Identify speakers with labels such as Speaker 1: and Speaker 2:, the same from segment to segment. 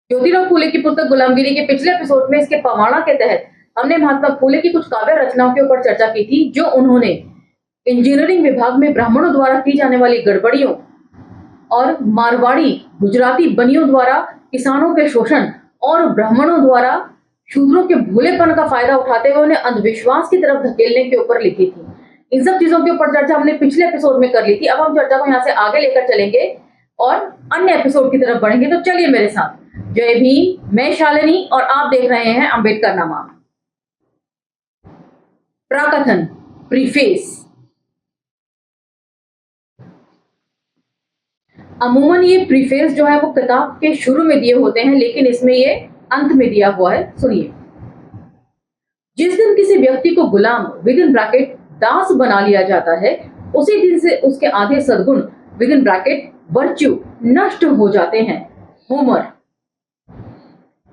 Speaker 1: ज्योतिराव फूले की पुस्तक गुलामगिरी के पिछले एपिसोड में इसके पवाड़ा के तहत हमने महात्मा फूले की कुछ काव्य रचनाओं के ऊपर चर्चा की थी, जो उन्होंने इंजीनियरिंग विभाग में ब्राह्मणों द्वारा की जाने वाली गड़बड़ियों और मारवाड़ी गुजराती बनियों द्वारा किसानों के शोषण और ब्राह्मणों द्वारा शूद्रों के भोलेपन का फायदा उठाते हुए उन्हें अंधविश्वास की तरफ धकेलने के ऊपर लिखी थी। इन सब चीजों के ऊपर चर्चा हमने पिछले एपिसोड में कर ली थी। अब हम चर्चा को यहाँ से आगे लेकर चलेंगे और अन्य एपिसोड की तरफ बढ़ेंगे। तो चलिए मेरे साथ। जय भीम, मैं शालिनी और आप देख रहे हैं अम्बेडकरनामा। प्राकथन, प्रीफेस। अमूमन ये प्रीफेस जो है वो किताब के शुरू में दिए होते हैं, लेकिन इसमें ये अंत में दिया हुआ है। सुनिए। जिस दिन किसी व्यक्ति को गुलाम विद इन ब्रैकेट दास बना लिया जाता है, उसी दिन से उसके आधे सद्गुण विद इन ब्रैकेट वर्च्यू नष्ट हो जाते हैं। होमर।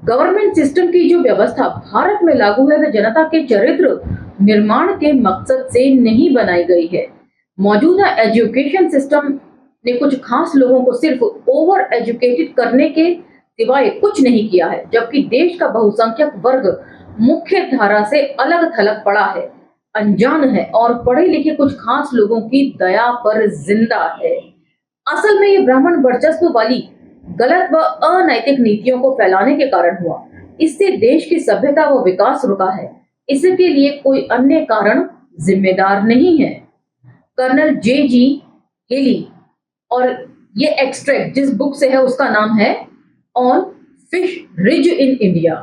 Speaker 1: गवर्नमेंट सिस्टम की जो व्यवस्था भारत में लागू है वह जनता के चरित्र निर्माण के मकसद से नहीं बनाई गई है। मौजूदा एजुकेशन सिस्टम ने कुछ खास लोगों को सिर्फ ओवर एजुकेटेड करने के सिवाय कुछ नहीं किया है, जबकि देश का बहुसंख्यक वर्ग मुख्य धारा से अलग थलग पड़ा है, अनजान है और पढ़े लिखे कुछ खास लोगों की दया पर जिंदा है। असल में ये ब्राह्मण वर्चस्व वाली गलत व अनैतिक नीतियों को फैलाने के कारण हुआ। इससे देश की सभ्यता व विकास रुका है। इसके लिए कोई अन्य कारण जिम्मेदार नहीं है। Colonel J.G. हेली और ये एक्सट्रैक्ट जिस बुक से है उसका नाम है on fish ridge in India.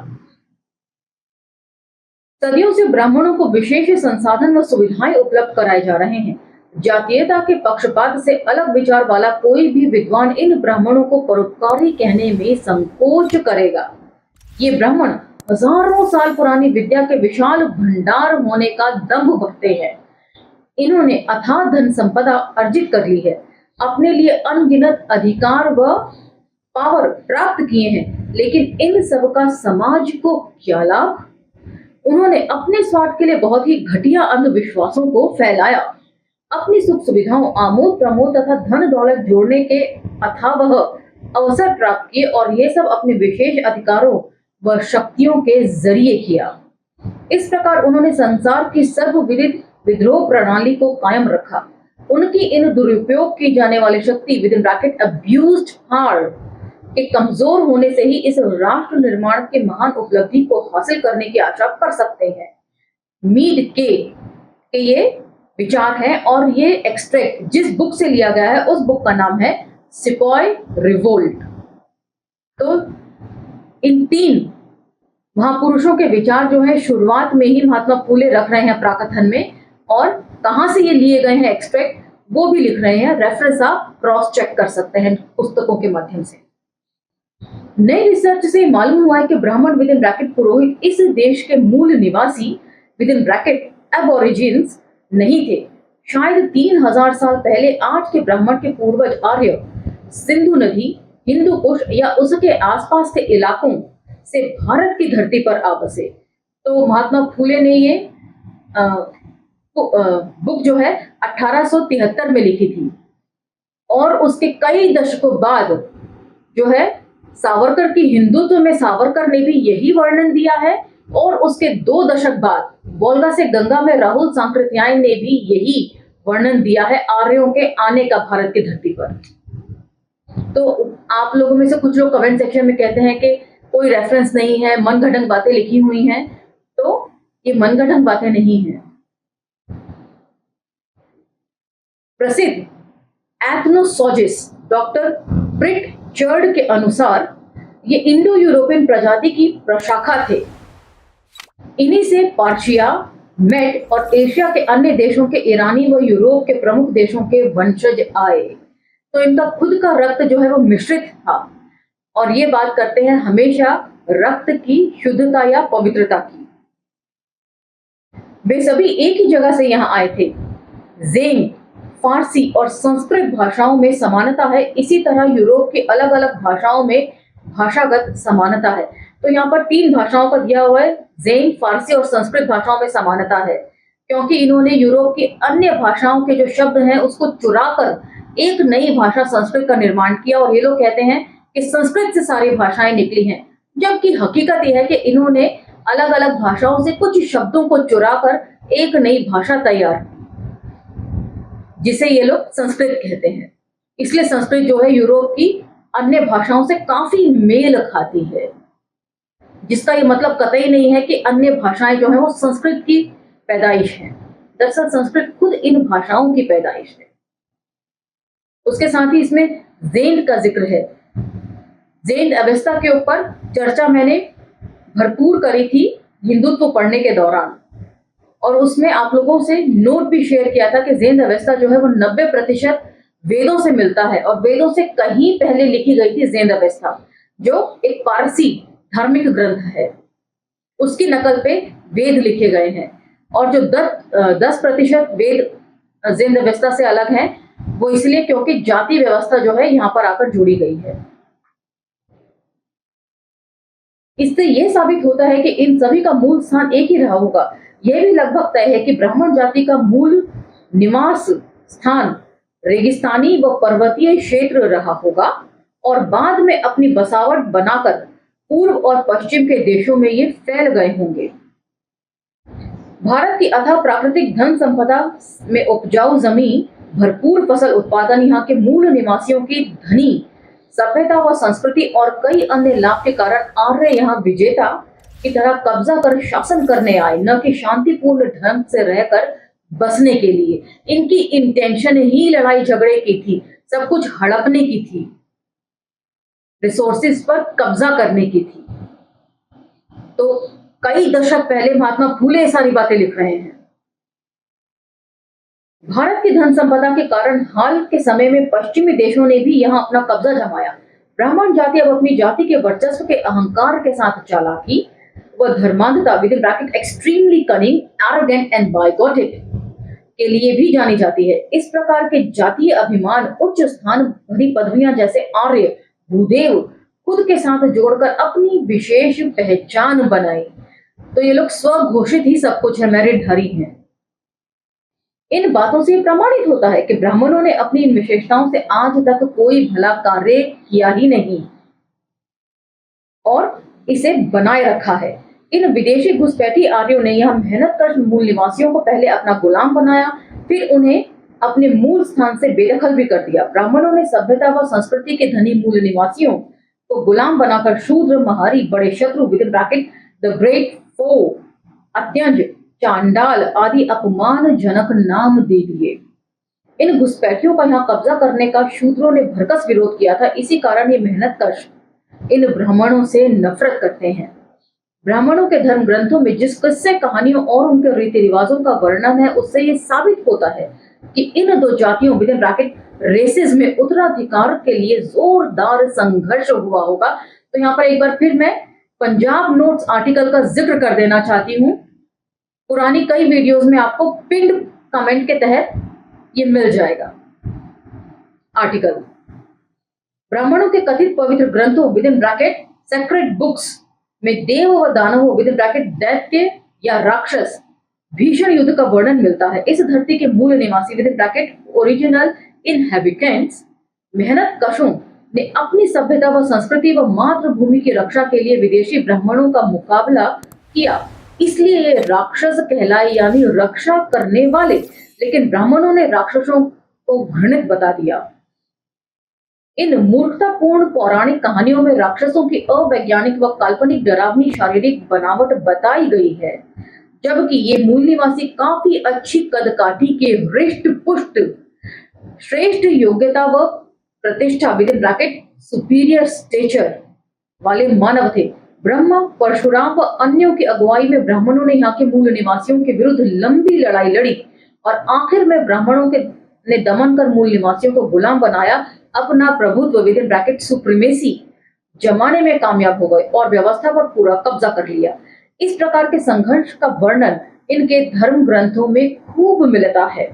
Speaker 1: सदियों से ब्राह्मणों को विशेष संसाधन व सुविधाएं उपलब्ध कराए जा रहे हैं। जातीयता के पक्षपात से अलग विचार वाला कोई भी विद्वान इन ब्राह्मणों को परोपकारी कहने में संकोच करेगा। ये ब्राह्मण हजारों साल पुरानी विद्या के विशाल भंडार होने का दंभ भरते हैं। इन्होंने अथाह धन संपदा अर्जित कर ली है, अपने लिए अनगिनत अधिकार व पावर प्राप्त किए हैं, लेकिन इन सब का समाज को क्या लाभ? उन्होंने अपने स्वार्थ के लिए बहुत ही घटिया अंधविश्वासों को फैलाया। अपनी सुख सुविधाओं, आमोद प्रमोद तथा धन दौलत जोड़ने के अथावह अवसर प्राप्त किए और ये सब अपने विशेष अधिकारों व शक्तियों के जरिए किया। इस प्रकार उन्होंने संसार की सर्वविदित विद्रोह प्रणाली को कायम रखा। उनकी इन दुरुपयोग की जाने वाली शक्ति with in bracket abused power के कमजोर होने से ही इस राष्ट्र निर्माण के महान उपलब्धि को हासिल करने की आशा कर सकते हैं। मीड के ये विचार है और ये एक्सट्रैक्ट जिस बुक से लिया गया है उस बुक का नाम है सिपॉय रिवोल्ट। तो इन तीन महापुरुषों के विचार जो है शुरुआत में ही महात्मा फूले रख रहे हैं प्राकथन में, और कहां से ये लिए गए हैं एक्सट्रैक्ट वो भी लिख रहे हैं। रेफरेंस आप क्रॉस चेक कर सकते हैं पुस्तकों के माध्यम से। नई रिसर्च से मालूम हुआ है कि ब्राह्मण विद इन ब्रैकेट पुरोहित इस देश के मूल निवासी विद इन ब्रैकेट एबोरिजिन्स नहीं थे। शायद 3000 साल पहले आज के ब्राह्मण के पूर्वज आर्य सिंधु नदी, हिंदू कुश या उसके आसपास के इलाकों से भारत की धरती पर आ बसे। तो महात्मा फूले ने ये बुक जो है 1873 में लिखी थी और उसके कई दशकों बाद जो है सावरकर की हिंदुत्व में सावरकर ने भी यही वर्णन दिया है, और उसके 2 दशक बाद वोल्गा से गंगा में राहुल सांकृत्यायन ने भी यही वर्णन दिया है आर्यों के आने का भारत की धरती पर। तो आप लोगों में से कुछ लोग कमेंट सेक्शन में कहते हैं कि कोई रेफरेंस नहीं है, मनगढ़ंत बातें लिखी हुई हैं। तो ये मनगढ़ंत बातें नहीं है। प्रसिद्ध एथनोसोजिस्ट डॉक्टर प्रिटचर्ड के अनुसार ये इंडो यूरोपियन प्रजाति की प्रशाखा थे। इन्हीं से पार्शिया, मेड और एशिया के अन्य देशों के ईरानी व यूरोप के प्रमुख देशों के वंशज आए। तो इनका खुद का रक्त जो है वो मिश्रित था, और ये बात करते हैं हमेशा रक्त की शुद्धता या पवित्रता की। वे सभी एक ही जगह से यहाँ आए थे। ज़ेंग, फारसी और संस्कृत भाषाओं में समानता है, इसी तरह यूरोप की अलग अलग भाषाओं में भाषागत समानता है। तो यहाँ पर 3 भाषाओं का दिया हुआ है, ज़ेंग, फारसी और संस्कृत भाषाओं में समानता है, क्योंकि इन्होंने यूरोप की अन्य भाषाओं के जो शब्द हैं उसको चुराकर एक नई भाषा संस्कृत का निर्माण किया। और ये लोग कहते हैं कि संस्कृत से सारी भाषाएं निकली हैं, जबकि हकीकत यह है कि इन्होंने अलग अलग भाषाओं से कुछ शब्दों को चुराकर एक नई भाषा तैयार की, जिसे ये लोग संस्कृत कहते हैं। इसलिए संस्कृत जो है यूरोप की अन्य भाषाओं से काफी मेल खाती है, जिसका ये मतलब कतई नहीं है कि अन्य भाषाएं जो है वो संस्कृत की पैदाइश है। दरअसल संस्कृत खुद इन भाषाओं की पैदाइश है। उसके साथ ही इसमें ज़ेंड का जिक्र है। ज़ेंड अवेस्ता के ऊपर चर्चा मैंने भरपूर करी थी हिंदुत्व पढ़ने के दौरान, और उसमें आप लोगों से नोट भी शेयर किया था कि ज़ेंड अवेस्ता जो है वो 90% वेदों से मिलता है, और वेदों से कहीं पहले लिखी गई थी ज़ेंड अवेस्ता, जो एक पारसी धार्मिक ग्रंथ है। उसकी नकल पे वेद लिखे गए हैं, और जो 10% वेद ज़ेंड अवेस्ता से अलग हैं, वो इसलिए क्योंकि जाति व्यवस्था जो है यहाँ पर आकर जुड़ी गई है। इससे यह साबित होता है कि इन सभी का मूल स्थान एक ही रहा होगा। यह भी लगभग तय है कि ब्राह्मण जाति का मूल निवास स्थान रेगिस्तानी व पर्वतीय क्षेत्र रहा होगा, और बाद में अपनी बसावट बनाकर पूर्व और पश्चिम के देशों में ये फैल गए होंगे। भारत की अथाह प्राकृतिक धन संपदा में उपजाऊ जमीन, भरपूर फसल उत्पादन, यहाँ के मूल निवासियों की धनी सभ्यता व संस्कृति और कई अन्य लाभ के कारण आर्य यहाँ विजेता की तरह कब्जा कर शासन करने आए, न कि शांतिपूर्ण ढंग से रहकर बसने के लिए। इनकी इंटेंशन ही लड़ाई झगड़े की थी, सब कुछ हड़पने की थी, रिसोर्सेज पर कब्जा करने की थी। तो कई दशक पहले महात्मा फूले सारी बातें लिख रहे हैं। भारत की धन संपदा के कारण हाल के समय में पश्चिमी देशों ने भी यहाँ अपना कब्जा जमाया। ब्राह्मण जाति अब अपनी जाति के वर्चस्व के अहंकार के साथ चालाकी व धर्मांधता एक्सट्रीमली कनिंग, एरोगेंट एंड बाइगोटिक के लिए भी जानी जाती है। इस प्रकार के जातीय अभिमान, उच्च स्थान भरी पदवियां जैसे आर्य, भूदेव खुद के साथ जोड़कर अपनी विशेष पहचान बनाई। तो ये लोग स्वघोषित ही सब कुछ है, मेरिटधारी हैं। इन बातों से प्रमाणित होता है कि ब्राह्मणों ने अपनी इन विशेषताओं से आज तक कोई भला कार्य किया ही नहीं और इसे बनाए रखा है। इन विदेशी घुसपैठी आर्यों ने यह मेहनत कर मूल निवासियों को पहले अपना गुलाम बनाया, फिर उन्हें अपने मूल स्थान से बेदखल भी कर दिया। ब्राह्मणों ने सभ्यता व संस्कृति के धनी मूल निवासियों को गुलाम बनाकर शूद्र, महारी, बड़े शत्रु द ग्रेट फो, अत्यंज, चांडाल आदि अपमानजनक नाम दे दिए। इन घुसपैठियों का यहाँ कब्जा करने का शूद्रों ने भरकस विरोध किया था। इसी कारण ये मेहनतकश इन ब्राह्मणों से नफरत करते हैं। ब्राह्मणों के धर्म ग्रंथों में जिस किस्से, कहानियों और उनके रीति रिवाजों का वर्णन है, उससे ये साबित होता है कि इन दो जातियों रेसेस में उत्तराधिकार के लिए जोरदार संघर्ष हुआ होगा। तो यहाँ पर एक बार फिर मैं पंजाब नोट्स आर्टिकल का जिक्र कर देना चाहती हूँ। पुरानी कई वीडियोस में आपको पिंड कमेंट के तहत ये मिल जाएगा आर्टिकल। ब्राह्मणों के कथित पवित्र ग्रंथों सेक्रेड बुक्स में देव व दानवों दैत्य या राक्षस भीषण युद्ध का वर्णन मिलता है। इस धरती के मूल निवासी ओरिजिनल इनहेबिटेंट्स, मेहनत कशों ने अपनी सभ्यता व संस्कृति व मातृभूमि की रक्षा के लिए विदेशी ब्राह्मणों का मुकाबला किया, इसलिए ये राक्षस कहलाए, यानी रक्षा करने वाले। लेकिन ब्राह्मणों ने राक्षसों को घृणित बता दिया। इन मूर्खतापूर्ण पौराणिक कहानियों में राक्षसों की अवैज्ञानिक व काल्पनिक डरावनी शारीरिक बनावट बताई गई है, जबकि ये मूल निवासी काफी अच्छी कदकाठी के हृष्ट पुष्ट, श्रेष्ठ योग्यता व प्रतिष्ठा सुपीरियर स्टेचर वाले मानव थे। ब्रह्मा, परशुराम व अन्यों की अगुवाई में ब्राह्मणों ने यहाँ के मूल निवासियों के विरुद्ध लंबी लड़ाई लड़ी और आखिर में ब्राह्मणों के ने दमन कर मूल निवासियों को गुलाम बनाया, अपना प्रभुत्व सुप्रीमेसी जमाने में कामयाब हो गए और व्यवस्था पर पूरा कब्जा कर लिया। इस प्रकार के संघर्ष का वर्णन इनके धर्म ग्रंथों में खूब मिलता है,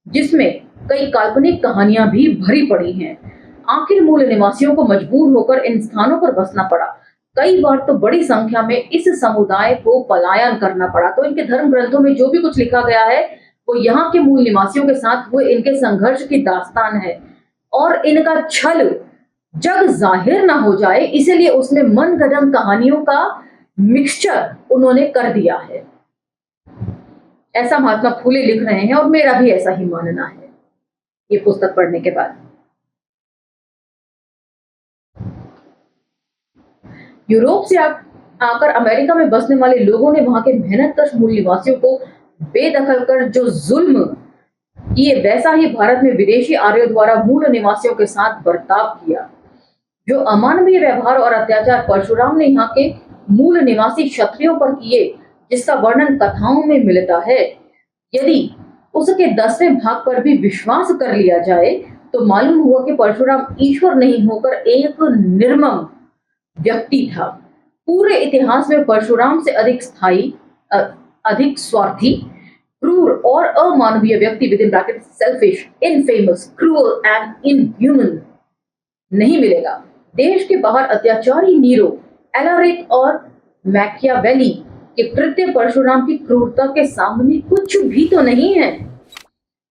Speaker 1: जिसमें कई काल्पनिक कहानियां भी भरी पड़ी हैं। आखिर मूल निवासियों को मजबूर होकर इन स्थानों पर बसना पड़ा। कई बार तो बड़ी संख्या में इस समुदाय को पलायन करना पड़ा। तो इनके धर्म ग्रंथों में जो भी कुछ लिखा गया है वो यहाँ के मूल निवासियों के साथ हुए इनके संघर्ष की दास्तान है, और इनका छल जग जाहिर ना हो जाए, इसीलिए उसमें मनगढ़ंत कहानियों का मिक्सचर उन्होंने कर दिया है। ऐसा महात्मा फूले लिख रहे हैं और मेरा भी ऐसा ही मानना है ये पुस्तक पढ़ने के बाद। यूरोप से आकर अमेरिका में बसने वाले लोगों ने वहां के मेहनतकश मूल निवासियों को बेदखल कर जो जुल्म किए, वैसा ही भारत में विदेशी आर्यों द्वारा मूल निवासियों के साथ बर्ताव किया। जो अमानवीय व्यवहार और अत्याचार परशुराम ने यहाँ के मूल निवासी क्षत्रियों पर किए, जिसका वर्णन कथाओं में मिलता है, यदि उसके 10वें भाग पर भी विश्वास कर लिया जाए तो मालूम हुआ कि परशुराम ईश्वर नहीं होकर एक निर्मम व्यक्ति था। पूरे इतिहास में परशुराम से अधिक स्वार्थी, क्रूर और अमानवीय व्यक्ति with in bracket selfish, infamous, cruel and inhuman नहीं मिलेगा। देश के बाहर अत्याचारी नीरो, एलारिक और मैकियावेली के कृत्य परशुराम की क्रूरता के सामने कुछ भी तो नहीं है।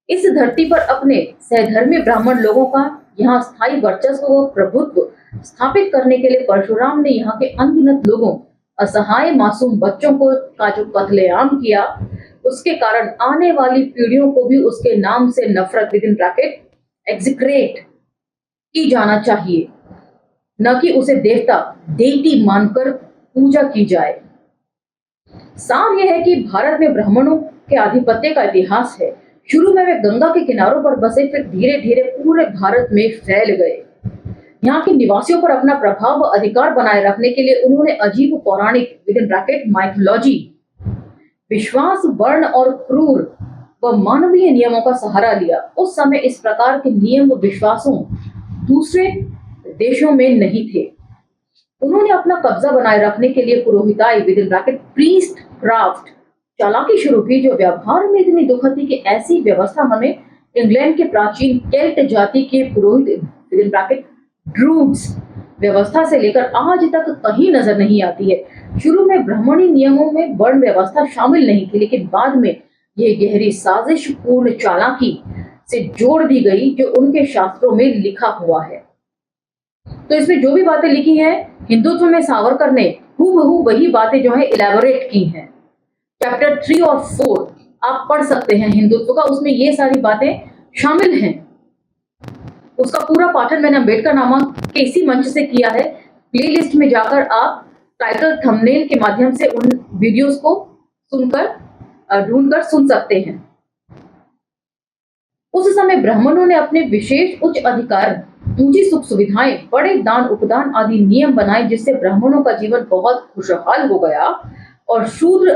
Speaker 1: इस धरती पर अपने सहधर्मी ब्राह्मण लोगों का यहाँ स्थायी वर्चस्व व प्रभुत्व स्थापित करने के लिए परशुराम ने यहाँ के अनगिनत लोगों, असहाय मासूम बच्चों को का जो कत्लेआम किया, उसके कारण आने वाली पीढ़ियों को भी उसके नाम से नफरत विद इन ब्रैकेट एग्जिक्रेट की जाना चाहिए, न कि उसे देवता देवी मानकर पूजा की जाए। सार यह है कि भारत में ब्राह्मणों के आधिपत्य का इतिहास है। शुरू में वे गंगा के किनारों पर बसे, फिर धीरे धीरे पूरे भारत में फैल गए। यहाँ के निवासियों पर अपना प्रभाव व अधिकार बनाए रखने के लिए उन्होंने अजीब पौराणिक विद इन ब्रैकेट माइथोलॉजी, विश्वास, वर्ण और क्रूर व मानवीय नियमों का सहारा लिया। उस समय इस प्रकार के नियम व विश्वासों दूसरे देशों में नहीं थे। उन्होंने अपना कब्जा बनाए रखने के लिए पुरोहिताई within bracket priestcraft चालाकी शुरू की, जो व्यवहार में इतनी दुखद थी कि ऐसी व्यवस्था हमें इंग्लैंड के प्राचीन केल्ट जाति के पुरोहित विद इन ब्रैकेट ड्रूड्स व्यवस्था से लेकर आज तक कहीं नजर नहीं आती है। शुरू में ब्राह्मणी नियमों में वर्ण व्यवस्था शामिल नहीं थी, लेकिन बाद में यह गहरी साजिश पूर्ण चालाकी से जोड़ दी गई, जो उनके शास्त्रों में लिखा हुआ है। तो इसमें जो भी बातें लिखी हैं, हिंदुत्व में सावरकर ने हूबहू वही बातें जो है इलेबोरेट की हैं। चैप्टर 3 और 4 आप पढ़ सकते हैं हिंदुत्व का, उसमें ये सारी बातें शामिल हैं। उसका पूरा पाठन मैंने अम्बेडकर नामा के इसी मंच से किया है। प्लेलिस्ट में जाकर आप टाइटल थंबनेल के माध्यम से उन वीडियोस को ढूंढकर सुन सकते हैं। उस समय ब्राह्मणों ने अपने विशेष उच्च अधिकार, ऊंची सुख सुविधाएं, बड़े दान उपदान आदि नियम बनाए, जिससे ब्राह्मणों का जीवन बहुत खुशहाल हो गया और शूद्र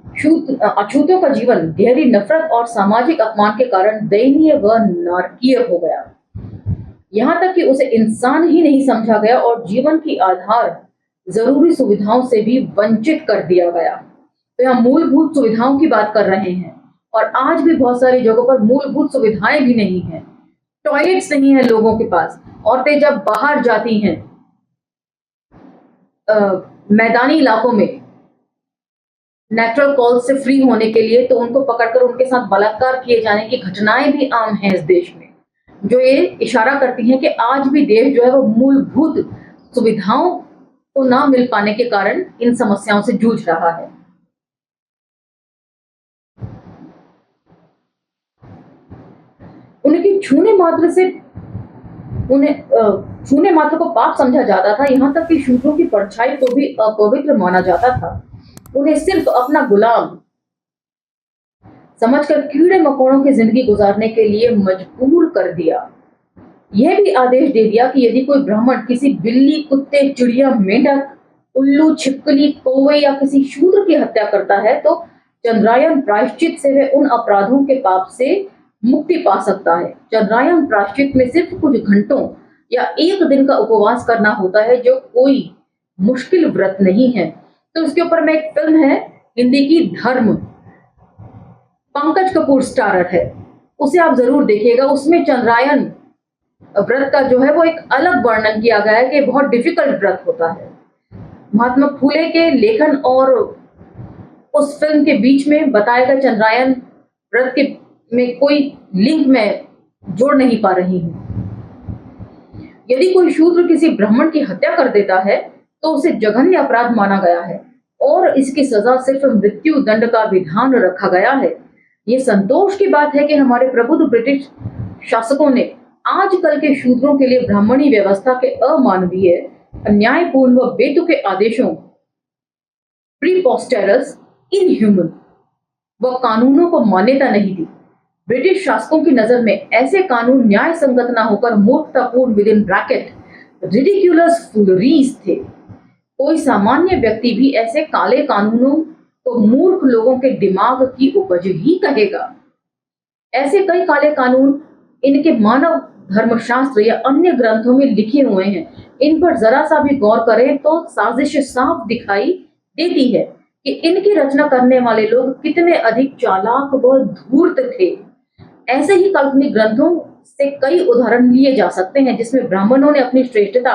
Speaker 1: अछूतों का जीवन गहरी नफरत और सामाजिक अपमान के कारण दयनीय व नारकीय हो गया। यहाँ तक कि उसे इंसान ही नहीं समझा गया और जीवन की आधार जरूरी सुविधाओं से भी वंचित कर दिया गया। तो यहाँ मूलभूत सुविधाओं की बात कर रहे हैं, और आज भी बहुत सारी जगहों पर मूलभूत सुविधाएं भी नहीं है। टॉयलेट्स नहीं है लोगों के पास। औरतें जब बाहर जाती हैं मैदानी इलाकों में नेचुरल कॉल से फ्री होने के लिए, तो उनको पकड़कर उनके साथ बलात्कार किए जाने की घटनाएं भी आम हैं इस देश में, जो ये इशारा करती हैं कि आज भी देश जो है वो मूलभूत सुविधाओं को ना मिल पाने के कारण इन समस्याओं से जूझ रहा है। उनकी छूने मात्र को पाप समझा जाता था। यहाँ तक कि शूद्रों की परछाई को भी अपवित्र माना जाता था। उन्हें सिर्फ अपना गुलाम समझकर कीड़े मकोड़ों की जिंदगी गुजारने के लिए मजबूर कर दिया। यह भी आदेश दे दिया कि यदि कोई ब्राह्मण किसी बिल्ली, कुत्ते, चिड़िया, मेंढक, उल्लू, छिपकली, कौवे या किसी शूद्र की हत्या करता है, तो चंद्रायन प्रायश्चित से वह उन अपराधों के पाप से मुक्ति पा सकता है। चंद्रायन प्रायश्चित में सिर्फ कुछ घंटों या एक दिन का उपवास करना होता है, जो कोई मुश्किल व्रत नहीं है। तो इसके ऊपर में एक फिल्म है हिंदी की, धर्म, पंकज कपूर स्टारर है, उसे आप जरूर देखिएगा। उसमें चंद्रायन व्रत का जो है वो एक अलग वर्णन किया गया है कि बहुत डिफिकल्ट व्रत होता है। महात्मा फूले के लेखन और उस फिल्म के बीच में बताया गया चंद्रायन व्रत के में कोई लिंक मैं जोड़ नहीं पा रही हूं। यदि कोई शूद्र किसी ब्राह्मण की हत्या कर देता है तो उसे जघन्य अपराध माना गया है और इसकी सजा सिर्फ मृत्यु दंड का विधान रखा गया है। ये संतोष की बात है कि हमारे प्रबुद्ध ब्रिटिश शासकों ने आजकल के शूद्रों के लिए ब्राह्मणी व्यवस्था के अमानवीय, अन्यायपूर्ण व बेतुके आदेशों, प्रीपोस्टेरस, इनह्यूमन व कानूनों को मान्यता नहीं दी। ब्रिटिश शासकों की नजर में ऐसे कानून न्याय संगत न होकर मूर्खतापूर्ण विद इन ब्रैकेट रिडिक्यूलस फूलरीज थे। कोई सामान्य व्यक्ति भी ऐसे काले कानूनों को मूर्ख लोगों के दिमाग की उपज ही कहेगा। ऐसे कई काले कानून इनके मानव धर्मशास्त्र या अन्य ग्रंथों में लिखे हुए हैं। इन पर जरा सा भी गौर करें तो साजिश साफ दिखाई देती है कि इनकी रचना करने वाले लोग कितने अधिक चालाक व धूर्त थे। ऐसे ही काल्पनिक ग्रंथों से कई उदाहरण लिए जा सकते हैं जिसमें ब्राह्मणों ने अपनी श्रेष्ठता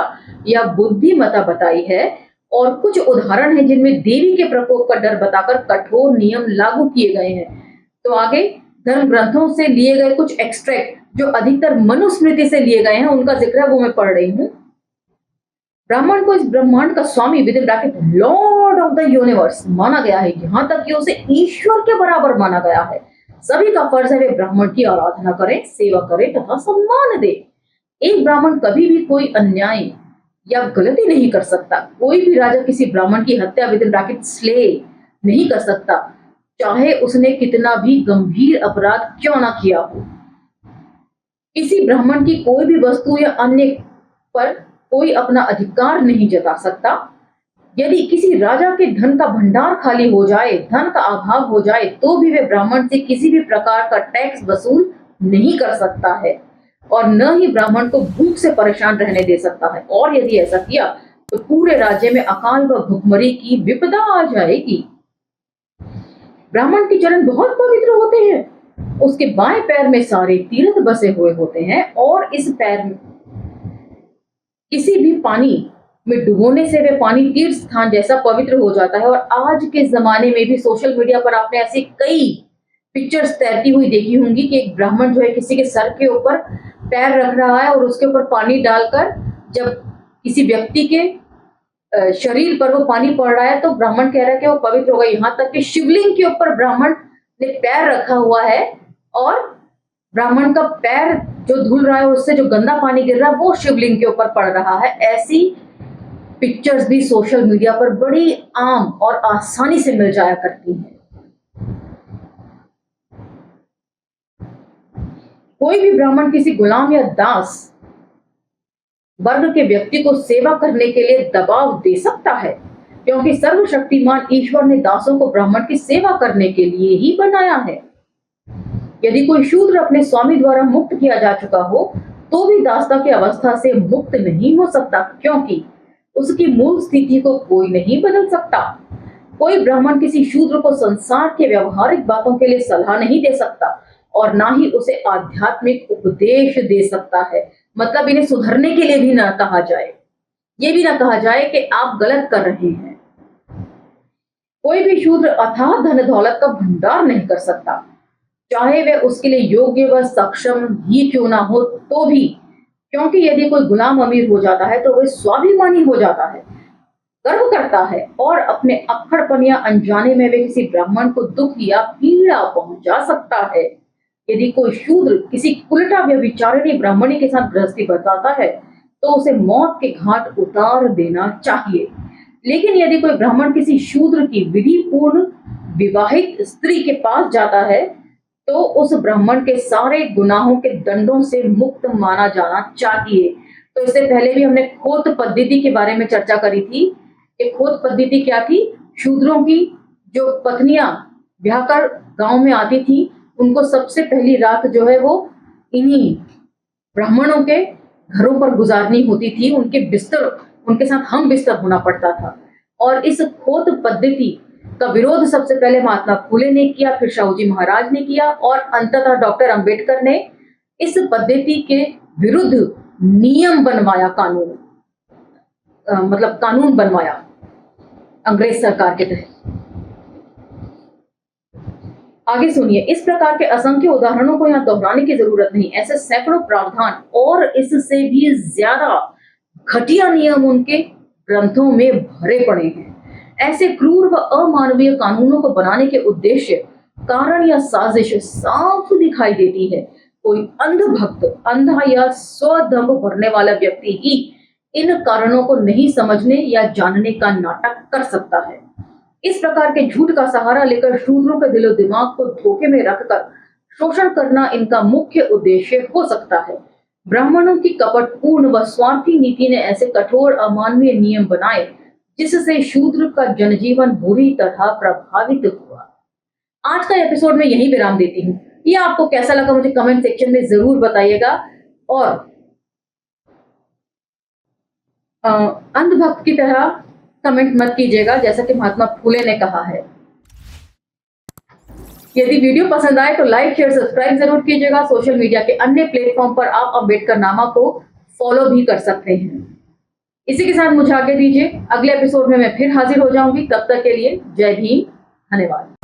Speaker 1: या बुद्धिमत्ता बताई है और कुछ उदाहरण हैं जिनमें देवी के प्रकोप का डर बताकर कठोर नियम लागू किए गए हैं। तो आगे धर्म ग्रंथों से लिए गए कुछ एक्सट्रैक्ट जो अधिकतर मनुस्मृति से लिए गए हैं उनका जिक्र वो मैं पढ़ रही हूँ। ब्राह्मण को इस ब्रह्मांड का स्वामी within bracket lord of the universe माना गया है, यहाँ तक कि उसे ईश्वर के बराबर माना गया है। सभी का फर्ज है वे ब्राह्मण की आराधना करें, सेवा करें तथा सम्मान दे। एक ब्राह्मण कभी भी कोई अन्याय या गलती नहीं कर सकता। कोई भी राजा किसी ब्राह्मण की हत्या विद इन ब्रैकेट स्ले नहीं कर सकता, चाहे उसने कितना भी गंभीर अपराध क्यों ना किया हो। किसी ब्राह्मण की कोई भी वस्तु या अन्य पर कोई अपना अधिकार नहीं जता सकता। यदि किसी राजा के धन का भंडार खाली हो जाए, धन का अभाव हो जाए, तो भी वे ब्राह्मण से किसी भी प्रकार का टैक्स वसूल नहीं कर सकता है और न ही ब्राह्मण को भूख से परेशान रहने दे सकता है। और यदि ऐसा किया तो पूरे राज्य में अकाल व भुखमरी की विपदा आ जाएगी। ब्राह्मण के चरण बहुत पवित्र होते हैं। उसके बाएं पैर में सारे तीर्थ बसे हुए होते हैं और इस पैर में किसी भी पानी में डुबोने से वे पानी तीर्थ स्थान जैसा पवित्र हो जाता है। और आज के जमाने में भी सोशल मीडिया पर आपने ऐसी कई पिक्चर्स तैरती हुई देखी होंगी कि एक ब्राह्मण जो है किसी के सर के ऊपर पैर रख रहा है और उसके ऊपर पानी डालकर जब किसी व्यक्ति के शरीर पर वो पानी पड़ रहा है तो ब्राह्मण कह रहा है कि वो पवित्र होगा। यहाँ तक कि शिवलिंग के ऊपर ब्राह्मण ने पैर रखा हुआ है और ब्राह्मण का पैर जो धुल रहा है उससे जो गंदा पानी गिर रहा है वो शिवलिंग के ऊपर पड़ रहा है। ऐसी पिक्चर्स भी सोशल मीडिया पर बड़ी आम और आसानी से मिल जाया करती हैं। कोई भी ब्राह्मण किसी गुलाम या दास वर्ग के व्यक्ति को सेवा करने के लिए दबाव दे सकता है, क्योंकि सर्वशक्तिमान ईश्वर ने दासों को ब्राह्मण की सेवा करने के लिए ही बनाया है। यदि कोई शूद्र अपने स्वामी द्वारा मुक्त किया जा चुका हो तो भी दासता की अवस्था से मुक्त नहीं हो सकता, क्योंकि उसकी मूल स्थिति को कोई नहीं बदल सकता। कोई ब्राह्मण किसी शूद्र को संसार के व्यवहारिक बातों के लिए सलाह नहीं दे सकता और ना ही उसे आध्यात्मिक उपदेश दे सकता है। मतलब इन्हें सुधरने के लिए भी ना कहा जाए, ये भी ना कहा जाए कि आप गलत कर रहे हैं। कोई भी शूद्र अथाह धन दौलत का भंडार नहीं कर सकता, चाहे वह उसके लिए योग्य व सक्षम ही क्यों ना हो तो भी, क्योंकि यदि कोई गुलाम अमीर हो जाता है तो वह स्वाभिमानी हो जाता है, गर्व करता है और अपने अक्खड़पन या अनजाने में वे किसी ब्राह्मण को दुख या पीड़ा पहुंचा सकता है। यदि कोई शूद्र किसी कुलटा व्यभिचारिणी ब्राह्मणी के साथ गृहस्थी बरताता है तो उसे मौत के घाट उतार देना चाहिए। लेकिन यदि कोई ब्राह्मण किसी शूद्र की विधि पूर्ण विवाहित स्त्री के पास जाता है तो उस ब्राह्मण के सारे गुनाहों के दंडों से मुक्त माना जाना चाहिए। तो इससे पहले भी हमने खोत पद्धति के बारे में चर्चा करी थी कि खोत पद्धति क्या थी। शूद्रों की जो पत्नियां ब्याह कर गांव में आती थी उनको सबसे पहली रात जो है वो इन्हीं ब्राह्मणों के घरों पर गुजारनी होती थी। उनके बिस्तर उनके साथ हम बिस्तर होना पड़ता था। और इस खोत पद्धति का विरोध सबसे पहले महात्मा फूले ने किया, फिर शाहूजी महाराज ने किया और अंततः डॉक्टर अंबेडकर ने इस पद्धति के विरुद्ध नियम बनवाया, मतलब कानून बनवाया अंग्रेज सरकार के तहत। आगे सुनिए, इस प्रकार के असंख्य उदाहरणों को यहाँ दोहराने की जरूरत नहीं। ऐसे सैकड़ों प्रावधान और इससे भी ज्यादा घटिया नियम उनके ग्रंथों में भरे पड़े हैं। ऐसे क्रूर व अमानवीय कानूनों को बनाने के उद्देश्य, कारण या साजिश साफ दिखाई देती है। कोई अंधभक्त, अंधा या स्वदम्भ भरने वाला व्यक्ति ही इन कारणों को नहीं समझने या जानने का नाटक कर सकता है। इस प्रकार के झूठ का सहारा लेकर शूद्रों के दिलो दिमाग को धोखे में रखकर शोषण करना इनका मुख्य उद्देश्य हो सकता है। ब्राह्मणों की कपटपूर्ण व स्वार्थी नीति ने ऐसे कठोर अमानवीय नियम बनाए जिससे शूद्र का जनजीवन बुरी तरह प्रभावित हुआ। आज का एपिसोड में यही विराम देती हूँ। ये आपको कैसा लगा मुझे कमेंट सेक्शन में जरूर बताइएगा और अंधभक्त की तरह कमेंट मत कीजिएगा, जैसा कि महात्मा फूले ने कहा है। यदि वीडियो पसंद आए तो लाइक, शेयर, सब्सक्राइब जरूर कीजिएगा। सोशल मीडिया के अन्य प्लेटफॉर्म पर आप अम्बेडकर नामा को फॉलो भी कर सकते हैं। इसी के साथ मुझे आगे दीजिए, अगले एपिसोड में मैं फिर हाजिर हो जाऊंगी। तब तक के लिए जय भीम, धन्यवाद।